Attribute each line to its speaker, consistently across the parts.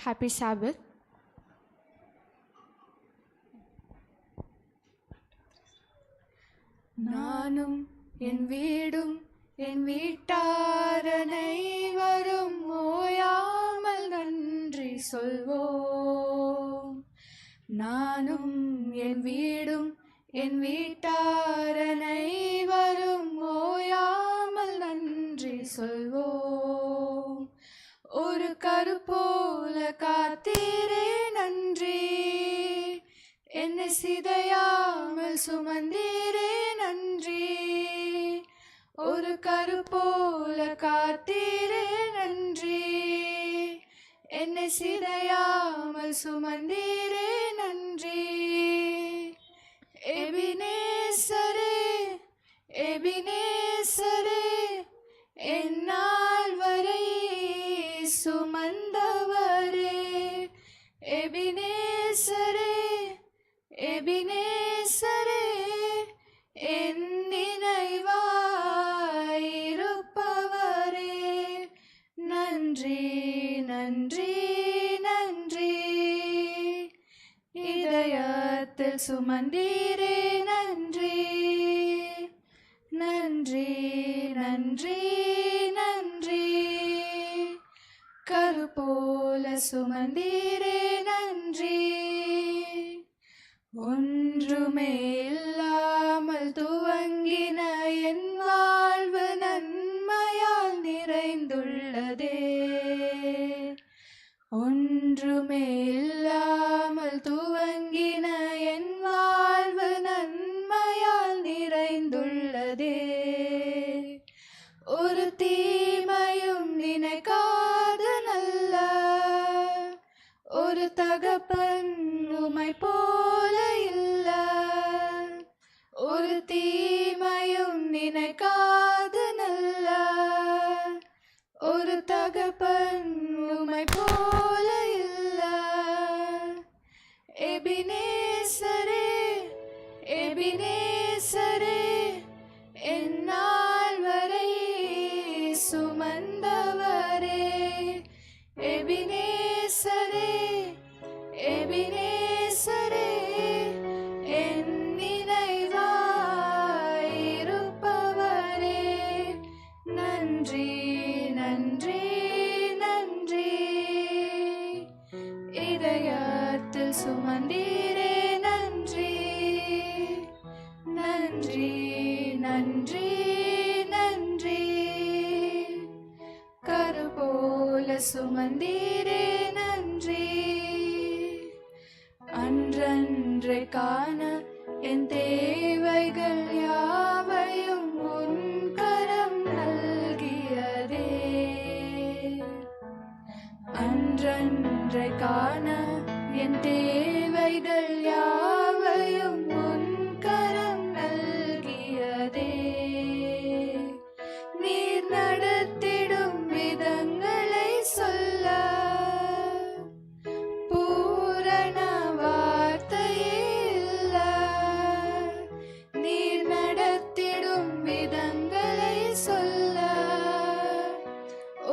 Speaker 1: Happy Sabbath. நானும் என் வீடும் என் வீட்டாரனை வரும் ஓயாமல் நன்றி சொல்வோம். நானும் என் வீடும் என் வீட்டாரனை வரும் ஓயாமல் நன்றி சொல்வோம். ஒரு கருப்போல காத்தீரே நன்றி, என்னை சிதையாமல் சுமந்தீரே நன்றி. ஒரு கருப்போல காத்தீரே நன்றி, என்னை சிதையாமல் சுமந்தீரே நன்றி. எபினேசரே எபினேசரே, என்னால் வரை சுமந்தவரே. எபினேசரே எபினேசரே, என் நினைவாயிருப்பவரே. நன்றி நன்றி நன்றி, இதயத்தில் சுமந்தீரே நன்றி. நன்றி நன்றி நன்றி, கருப்போல சுமந்தீரே நன்றி. ஒன்றுமே இல்லாமல் துவங்கின என் வாழ்வு நன்மையால் நிறைந்துள்ளதே. ஒன்றுமே இல்லாமல் துவங்கின என் வாழ்வு நன்மையால் நிறைந்துள்ளதே. ஒரு தீமையும் நினைக்காது நல்ல ஒரு தகப்பன் உமை போல இல்ல. ஒரு தீமையும் நினைக்காது நல்ல ஒரு தகப்பன் உமை போல இல்ல. எபினேசரே எபினேசரே, என்னால் வரை சுமந்தவரே. எபினேசரே எபினேசரே, என் நினைவாயிருப்பவரே. நன்றி நன்றி நன்றி, இதயத்தில் சுமந்தீரே நன்றி. நன்றி நன்றி நன்றி, கருப்போல சுமந்தீரே நன்றி. அன்றன்றை காண என் தேவைகள் யாவையும் உன் கரம் நல்கியதே. அன்றன்றை காண என் தேவைகள் யாவையும் உன் கரம் நல்கியதே. நீர் நடத்திடும் விதங்களை சொல்ல பூரண வார்த்தையே இல்ல. நீர் நடத்திடும் விதங்களை சொல்ல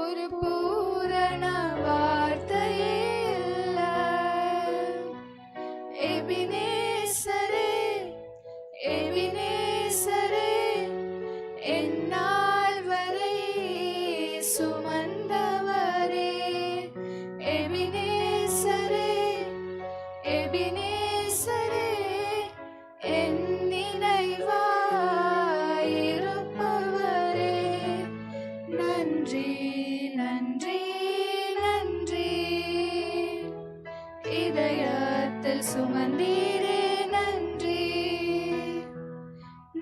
Speaker 1: ஒரு பூரண வார்த்தையே இல்ல. எபினேசரே எபினேசரே, என்னால் வரை சுமந்தவரே. எபினேசரே எபினேசரே, என் நினைவாயிருப்பவரே. நன்றி நன்றி நன்றி, இதயத்தில் சுமந்தீரே நன்றி.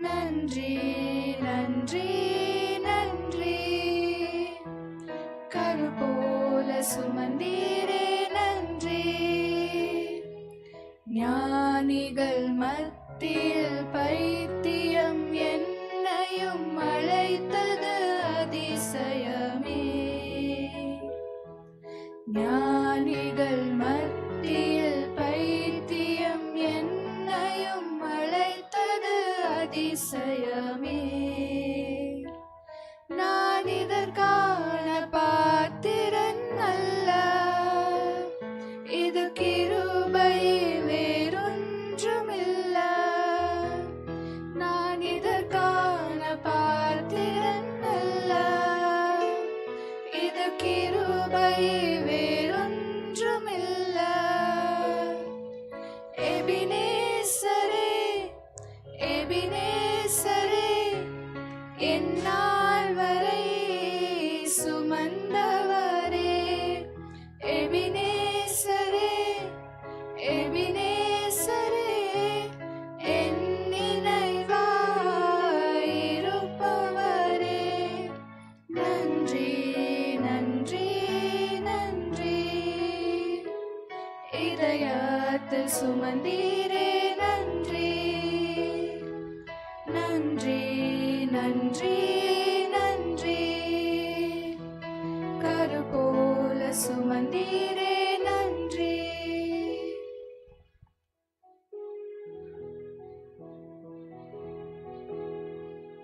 Speaker 1: நன்றி நன்றி நன்றி, கருப்போல சுமந்தீரே நன்றி. ஞானிகள் மத்தியில் பைத்தியம் என்னையும் அழைத்தது அதிசயமே. ஞானிகள் மத்தியில் பைத்தியம் என்னையும் அழைத்தது அதிசயமே. நான் இதற்கான பாத்திரன் அல்ல, கிருபை வேறொன்றுமில்ல. எபினேசரே, எபினேசரே, எந்நாள் வரை சுமந்தவரே. எபினேசரே, எபினேசரே, என் நினைவாயிருப்பவரே. நன்றி, நன்றி, நன்றி. இதயத்தில் சுமந்தீரே, நன்றி, நன்றி, நன்றி,